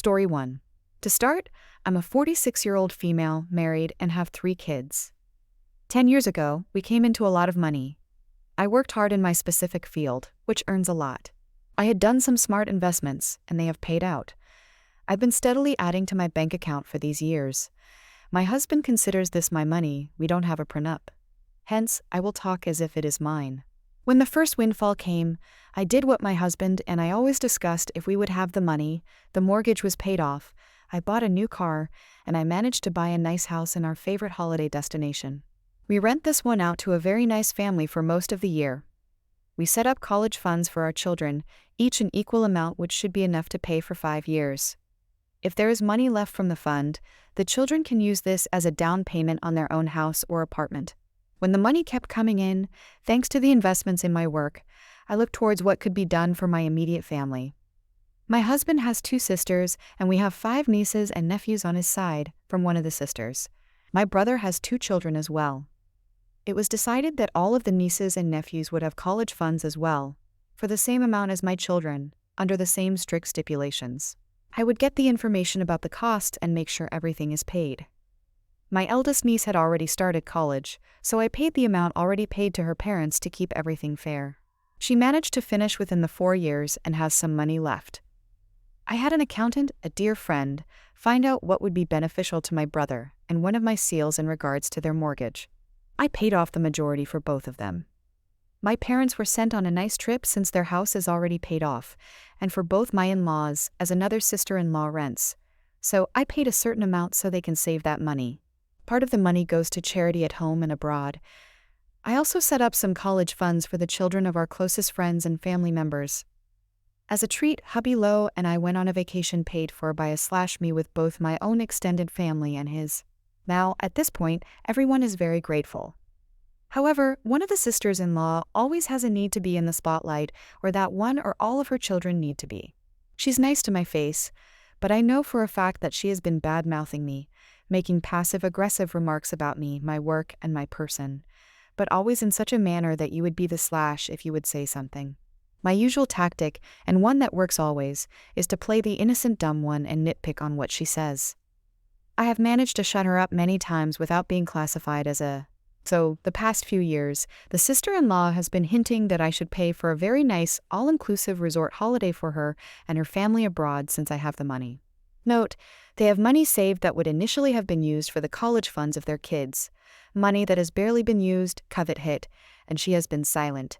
Story 1. To start, I'm a 46-year-old female, married, and have 3 kids. 10 years ago, we came into a lot of money. I worked hard in my specific field, which earns a lot. I had done some smart investments, and they have paid out. I've been steadily adding to my bank account for these years. My husband considers this my money, we don't have a prenup. Hence, I will talk as if it is mine. When the first windfall came, I did what my husband and I always discussed: if we would have the money, the mortgage was paid off, I bought a new car, and I managed to buy a nice house in our favorite holiday destination. We rent this one out to a very nice family for most of the year. We set up college funds for our children, each an equal amount, which should be enough to pay for 5 years. If there is money left from the fund, the children can use this as a down payment on their own house or apartment. When the money kept coming in, thanks to the investments in my work, I looked towards what could be done for my immediate family. My husband has 2 sisters, and we have 5 nieces and nephews on his side from one of the sisters. My brother has 2 children as well. It was decided that all of the nieces and nephews would have college funds as well, for the same amount as my children, under the same strict stipulations. I would get the information about the cost and make sure everything is paid. My eldest niece had already started college, so I paid the amount already paid to her parents to keep everything fair. She managed to finish within the 4 years and has some money left. I had an accountant, a dear friend, find out what would be beneficial to my brother and one of my seals in regards to their mortgage. I paid off the majority for both of them. My parents were sent on a nice trip since their house is already paid off, and for both my in-laws, as another sister-in-law rents. So I paid a certain amount so they can save that money. Part of the money goes to charity at home and abroad. I also set up some college funds for the children of our closest friends and family members. As a treat, hubby Lo and I went on a vacation paid for by me with both my own extended family and his. Now, at this point, everyone is very grateful. However, one of the sisters-in-law always has a need to be in the spotlight, or that one or all of her children need to be. She's nice to my face, but I know for a fact that she has been bad-mouthing me, making passive-aggressive remarks about me, my work, and my person, but always in such a manner that you would be the slash if you would say something. My usual tactic, and one that works always, is to play the innocent dumb one and nitpick on what she says. I have managed to shut her up many times without being classified as a... So, the past few years, the sister-in-law has been hinting that I should pay for a very nice, all-inclusive resort holiday for her and her family abroad since I have the money. Note, they have money saved that would initially have been used for the college funds of their kids. Money that has barely been used, COVID hit, and she has been silent.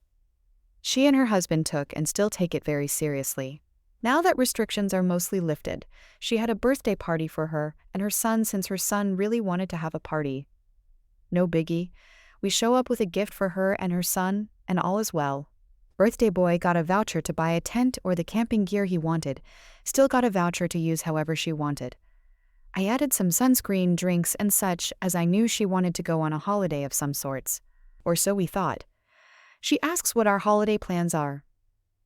She and her husband took and still take it very seriously. Now that restrictions are mostly lifted, she had a birthday party for her and her son since her son really wanted to have a party. No biggie. We show up with a gift for her and her son, and all is well. Birthday boy got a voucher to buy a tent or the camping gear he wanted, still got a voucher to use however she wanted. I added some sunscreen, drinks, and such, as I knew she wanted to go on a holiday of some sorts. Or so we thought. She asks what our holiday plans are.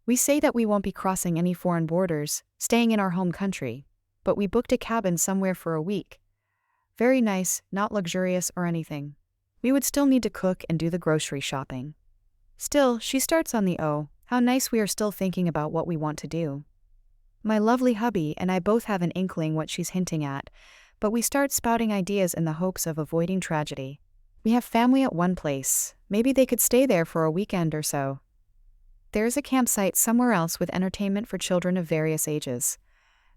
We say that we won't be crossing any foreign borders, staying in our home country, but we booked a cabin somewhere for a week. Very nice, not luxurious or anything. We would still need to cook and do the grocery shopping. Still, she starts on the how nice we are still thinking about what we want to do. My lovely hubby and I both have an inkling what she's hinting at, but we start spouting ideas in the hopes of avoiding tragedy. We have family at one place, maybe they could stay there for a weekend or so. There is a campsite somewhere else with entertainment for children of various ages.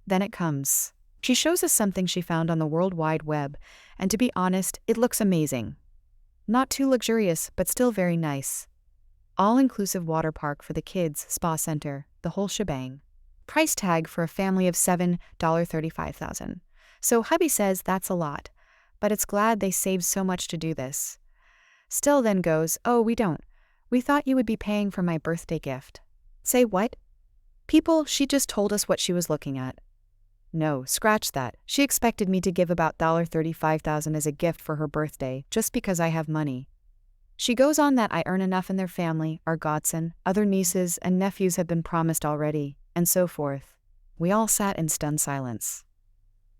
Then it comes. She shows us something she found on the World Wide Web, and to be honest, it looks amazing. Not too luxurious, but still very nice. All-inclusive water park for the kids, spa center, the whole shebang. Price tag for a family of $7,35,000. So hubby says that's a lot, but it's glad they saved so much to do this. Still then goes, we don't. We thought you would be paying for my birthday gift. Say what? People, she just told us what she was looking at. No, scratch that. She expected me to give about $35,000 as a gift for her birthday, just because I have money. She goes on that I earn enough in their family, our godson, other nieces and nephews have been promised already, and so forth. We all sat in stunned silence.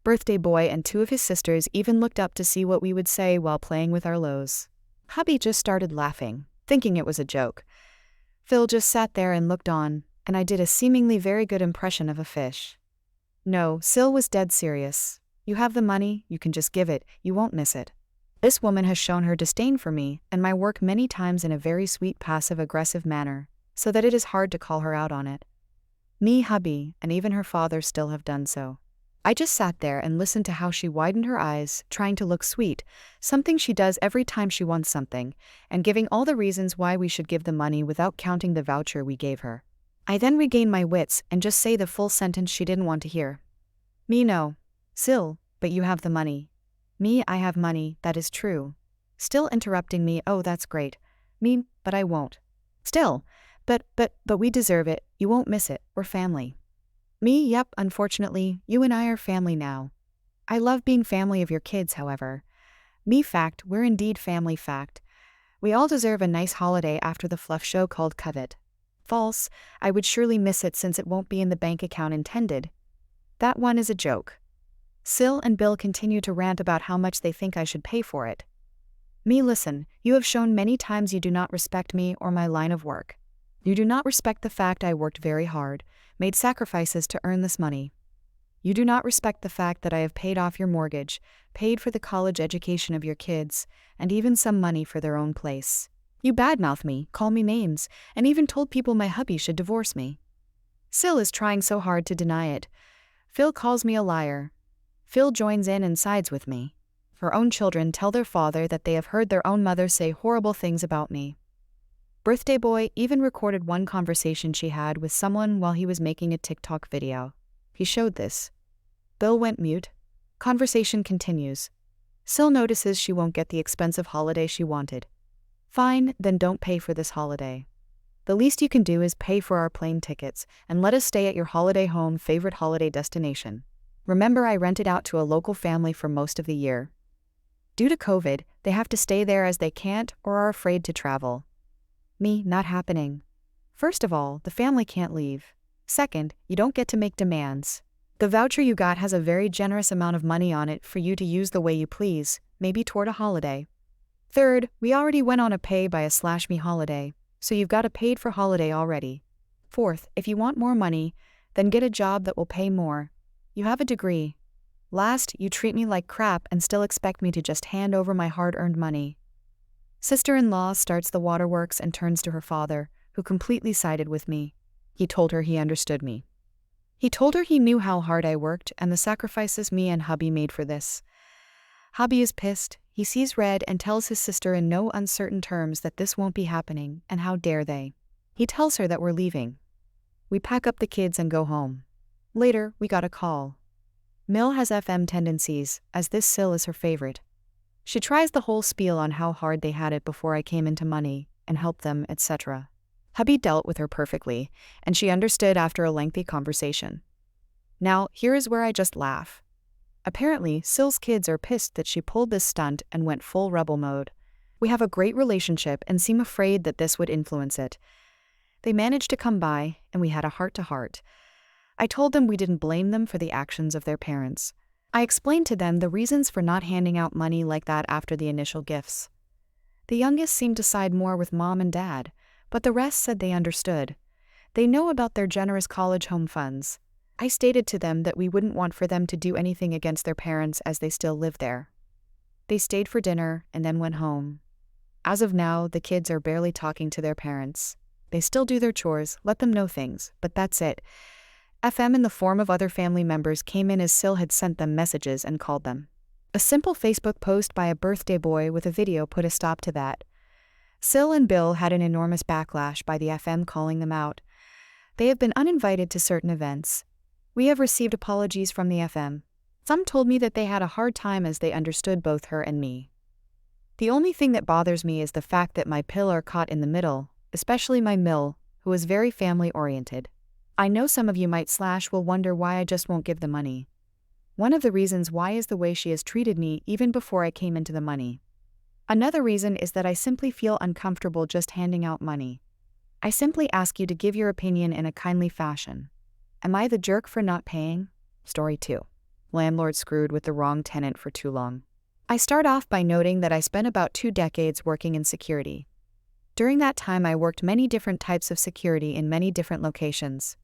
Birthday boy and 2 of his sisters even looked up to see what we would say while playing with our lows. Hubby just started laughing, thinking it was a joke. Phil just sat there and looked on, and I did a seemingly very good impression of a fish. No, Sil was dead serious. You have the money, you can just give it, you won't miss it. This woman has shown her disdain for me and my work many times in a very sweet passive-aggressive manner, so that it is hard to call her out on it. Me, hubby, and even her father still have done so. I just sat there and listened to how she widened her eyes, trying to look sweet, something she does every time she wants something, and giving all the reasons why we should give the money without counting the voucher we gave her. I then regain my wits and just say the full sentence she didn't want to hear. Me, no. Sil, but you have the money. Me, I have money, that is true. Still interrupting me, oh that's great. Me, but I won't. Still, but we deserve it, you won't miss it, we're family. Me, yep, unfortunately, you and I are family now. I love being family of your kids, however. Me, fact, we're indeed family, fact. We all deserve a nice holiday after the fluff show called Covet. False, I would surely miss it since it won't be in the bank account intended. That one is a joke. Sil and Bill continue to rant about how much they think I should pay for it. Me, listen, you have shown many times you do not respect me or my line of work. You do not respect the fact I worked very hard, made sacrifices to earn this money. You do not respect the fact that I have paid off your mortgage, paid for the college education of your kids, and even some money for their own place. You badmouth me, call me names, and even told people my hubby should divorce me. Sil is trying so hard to deny it. Phil calls me a liar. Phil joins in and sides with me. Her own children tell their father that they have heard their own mother say horrible things about me. Birthday Boy even recorded one conversation she had with someone while he was making a TikTok video. He showed this. Bill went mute. Conversation continues. Sil notices she won't get the expensive holiday she wanted. Fine, then don't pay for this holiday. The least you can do is pay for our plane tickets and let us stay at your holiday home favorite holiday destination. Remember, I rented out to a local family for most of the year. Due to COVID, they have to stay there as they can't or are afraid to travel. Me, not happening. First of all, the family can't leave. Second, you don't get to make demands. The voucher you got has a very generous amount of money on it for you to use the way you please, maybe toward a holiday. Third, we already went on a pay-by-a-slash-me holiday, so you've got a paid-for holiday already. Fourth, if you want more money, then get a job that will pay more. You have a degree. Last, you treat me like crap and still expect me to just hand over my hard-earned money. Sister-in-law starts the waterworks and turns to her father, who completely sided with me. He told her he understood me. He told her he knew how hard I worked and the sacrifices me and hubby made for this. Hubby is pissed. He sees red and tells his sister in no uncertain terms that this won't be happening, and how dare they. He tells her that we're leaving. We pack up the kids and go home. Later, we got a call. Mill has FM tendencies, as this Sil is her favorite. She tries the whole spiel on how hard they had it before I came into money, and helped them, etc. Hubby dealt with her perfectly, and she understood after a lengthy conversation. Now, here is where I just laugh. Apparently, Sil's kids are pissed that she pulled this stunt and went full rebel mode. We have a great relationship and seem afraid that this would influence it. They managed to come by, and we had a heart-to-heart. I told them we didn't blame them for the actions of their parents. I explained to them the reasons for not handing out money like that after the initial gifts. The youngest seemed to side more with mom and dad, but the rest said they understood. They know about their generous college home funds. I stated to them that we wouldn't want for them to do anything against their parents as they still live there. They stayed for dinner and then went home. As of now, the kids are barely talking to their parents. They still do their chores, let them know things, but that's it. FM in the form of other family members came in as Sil had sent them messages and called them. A simple Facebook post by a birthday boy with a video put a stop to that. Sil and Bill had an enormous backlash by the FM calling them out. They have been uninvited to certain events. We have received apologies from the FM. Some told me that they had a hard time as they understood both her and me. The only thing that bothers me is the fact that my pill are caught in the middle, especially my Mill, who is very family-oriented. I know some of you will wonder why I just won't give the money. One of the reasons why is the way she has treated me even before I came into the money. Another reason is that I simply feel uncomfortable just handing out money. I simply ask you to give your opinion in a kindly fashion. Am I the jerk for not paying? Story 2. Landlord screwed with the wrong tenant for too long. I start off by noting that I spent about 2 decades working in security. During that time I worked many different types of security in many different locations.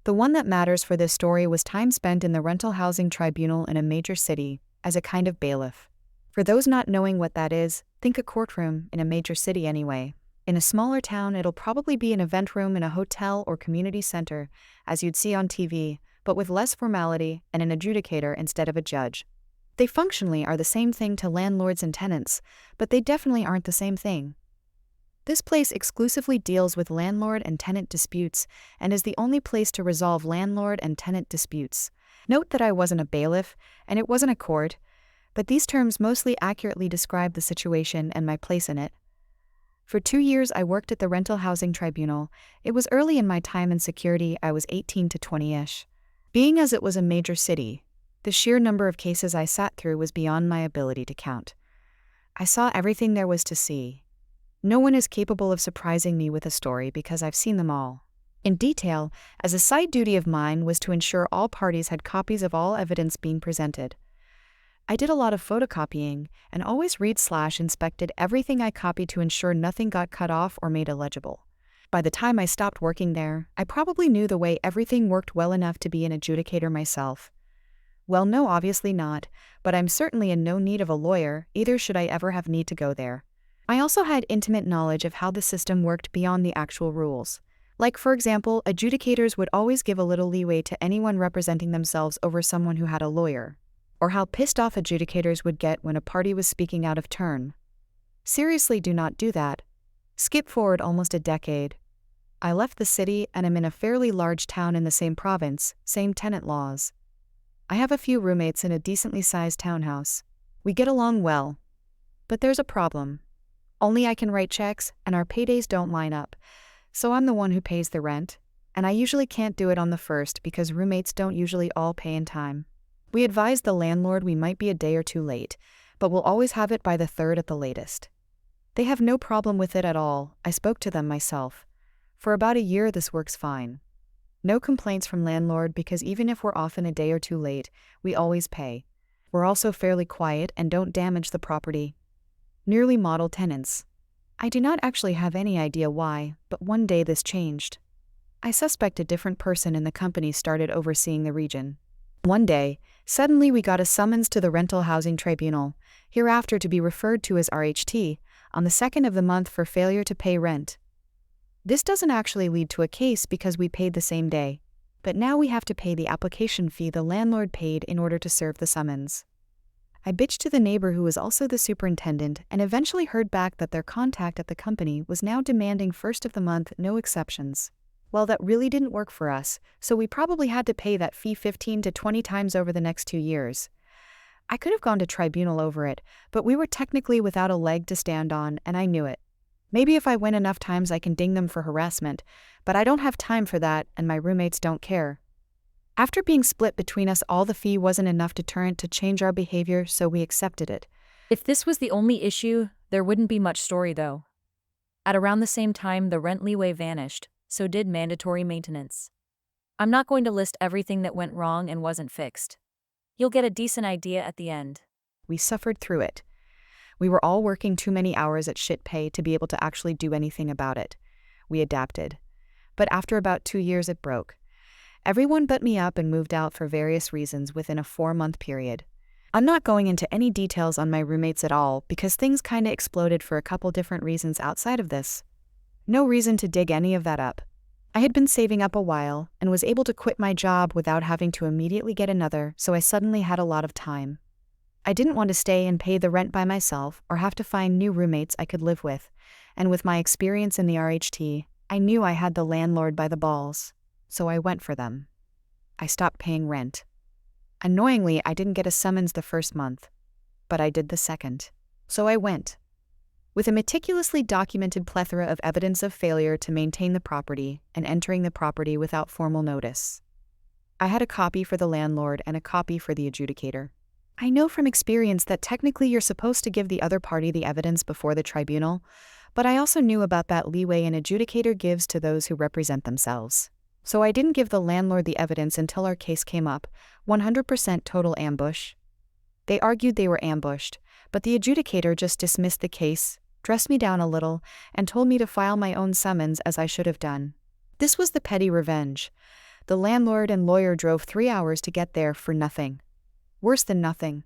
The one that matters for this story was time spent in the rental housing tribunal in a major city, as a kind of bailiff. For those not knowing what that is, think a courtroom, in a major city anyway. In a smaller town, it'll probably be an event room in a hotel or community center, as you'd see on TV, but with less formality and an adjudicator instead of a judge. They functionally are the same thing to landlords and tenants, but they definitely aren't the same thing. This place exclusively deals with landlord and tenant disputes and is the only place to resolve landlord and tenant disputes. Note that I wasn't a bailiff, and it wasn't a court, but these terms mostly accurately describe the situation and my place in it. For 2 years I worked at the rental housing tribunal. It was early in my time in security. I was 18 to 20-ish. Being as it was a major city, the sheer number of cases I sat through was beyond my ability to count. I saw everything there was to see. No one is capable of surprising me with a story because I've seen them all. In detail, as a side duty of mine was to ensure all parties had copies of all evidence being presented. I did a lot of photocopying and always read/inspected everything I copied to ensure nothing got cut off or made illegible. By the time I stopped working there, I probably knew the way everything worked well enough to be an adjudicator myself. Well, no, obviously not, but I'm certainly in no need of a lawyer, either should I ever have need to go there. I also had intimate knowledge of how the system worked beyond the actual rules. Like, for example, adjudicators would always give a little leeway to anyone representing themselves over someone who had a lawyer. Or how pissed off adjudicators would get when a party was speaking out of turn. Seriously, do not do that. Skip forward almost a decade. I left the city and am in a fairly large town in the same province, same tenant laws. I have a few roommates in a decently sized townhouse. We get along well. But there's a problem. Only I can write checks, and our paydays don't line up. So I'm the one who pays the rent, and I usually can't do it on the first because roommates don't usually all pay in time. We advise the landlord we might be a day or two late, but we'll always have it by the third at the latest. They have no problem with it at all. I spoke to them myself. For about a year this works fine. No complaints from landlord because even if we're often a day or two late, we always pay. We're also fairly quiet and don't damage the property. Nearly model tenants. I do not actually have any idea why, but one day this changed. I suspect a different person in the company started overseeing the region. One day, suddenly we got a summons to the rental housing tribunal, hereafter to be referred to as RHT, on the 2nd of the month for failure to pay rent. This doesn't actually lead to a case because we paid the same day, but now we have to pay the application fee the landlord paid in order to serve the summons. I bitched to the neighbor who was also the superintendent and eventually heard back that their contact at the company was now demanding first of the month, no exceptions. Well, that really didn't work for us, so we probably had to pay that fee 15 to 20 times over the next 2 years. I could have gone to tribunal over it, but we were technically without a leg to stand on, and I knew it. Maybe if I win enough times I can ding them for harassment, but I don't have time for that, and my roommates don't care. After being split between us, all the fee wasn't enough deterrent to change our behavior, so we accepted it. If this was the only issue, there wouldn't be much story though. At around the same time, the rent leeway vanished. So did mandatory maintenance. I'm not going to list everything that went wrong and wasn't fixed. You'll get a decent idea at the end. We suffered through it. We were all working too many hours at shit pay to be able to actually do anything about it. We adapted. But after about 2 years it broke. Everyone but me up and moved out for various reasons within a 4-month period. I'm not going into any details on my roommates at all because things kinda exploded for a couple different reasons outside of this. No reason to dig any of that up. I had been saving up a while and was able to quit my job without having to immediately get another, so I suddenly had a lot of time. I didn't want to stay and pay the rent by myself or have to find new roommates I could live with, and with my experience in the RHT, I knew I had the landlord by the balls, so I went for them. I stopped paying rent. Annoyingly, I didn't get a summons the first month, but I did the second. So I went. With a meticulously documented plethora of evidence of failure to maintain the property and entering the property without formal notice. I had a copy for the landlord and a copy for the adjudicator. I know from experience that technically you're supposed to give the other party the evidence before the tribunal, but I also knew about that leeway an adjudicator gives to those who represent themselves. So I didn't give the landlord the evidence until our case came up, 100% total ambush. They argued they were ambushed, but the adjudicator just dismissed the case, dressed me down a little, and told me to file my own summons as I should have done. This was the petty revenge. The landlord and lawyer drove 3 hours to get there for nothing. Worse than nothing.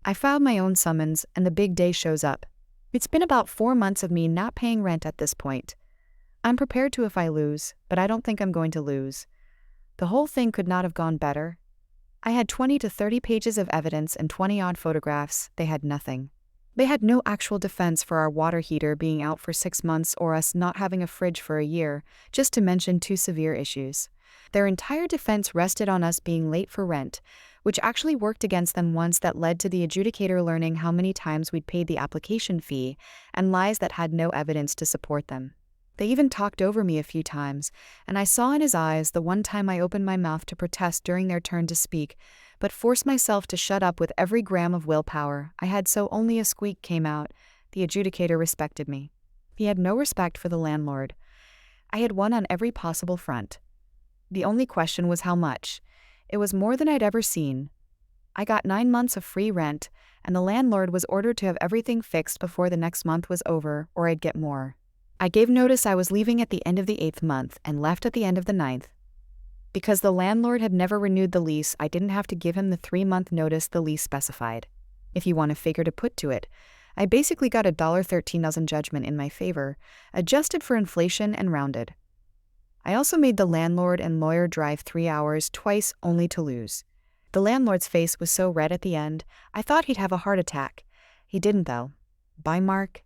I filed my own summons, and the big day shows up. It's been about 4 months of me not paying rent at this point. I'm prepared to if I lose, but I don't think I'm going to lose. The whole thing could not have gone better. I had 20 to 30 pages of evidence and 20-odd photographs. They had nothing. They had no actual defense for our water heater being out for 6 months or us not having a fridge for a year, just to mention 2 severe issues. Their entire defense rested on us being late for rent, which actually worked against them once. That led to the adjudicator learning how many times we'd paid the application fee, and lies that had no evidence to support them. They even talked over me a few times, and I saw in his eyes the one time I opened my mouth to protest during their turn to speak, but forced myself to shut up with every gram of willpower I had, so only a squeak came out. The adjudicator respected me. He had no respect for the landlord. I had won on every possible front. The only question was how much. It was more than I'd ever seen. I got 9 months of free rent, and the landlord was ordered to have everything fixed before the next month was over, or I'd get more. I gave notice I was leaving at the end of the 8th month and left at the end of the 9th. Because the landlord had never renewed the lease, I didn't have to give him the 3-month notice the lease specified. If you want a figure to put to it, I basically got a $13,000 judgment in my favor, adjusted for inflation and rounded. I also made the landlord and lawyer drive 3 hours twice only to lose. The landlord's face was so red at the end, I thought he'd have a heart attack. He didn't though. Bye, Mark.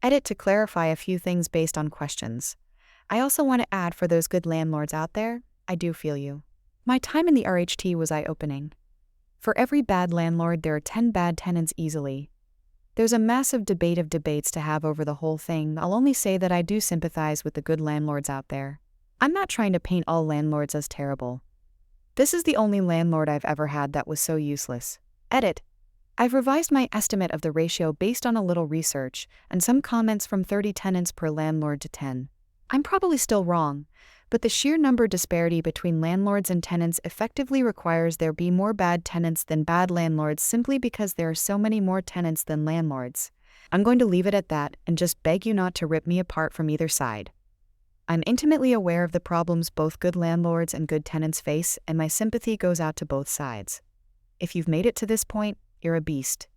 Edit to clarify a few things based on questions. I also want to add, for those good landlords out there, I do feel you. My time in the RHT was eye-opening. For every bad landlord, there are 10 bad tenants easily. There's a massive debate of debates to have over the whole thing. I'll only say that I do sympathize with the good landlords out there. I'm not trying to paint all landlords as terrible. This is the only landlord I've ever had that was so useless. Edit. I've revised my estimate of the ratio based on a little research and some comments from 30 tenants per landlord to 10. I'm probably still wrong, but the sheer number disparity between landlords and tenants effectively requires there be more bad tenants than bad landlords, simply because there are so many more tenants than landlords. I'm going to leave it at that and just beg you not to rip me apart from either side. I'm intimately aware of the problems both good landlords and good tenants face, and my sympathy goes out to both sides. If you've made it to this point, you're a beast.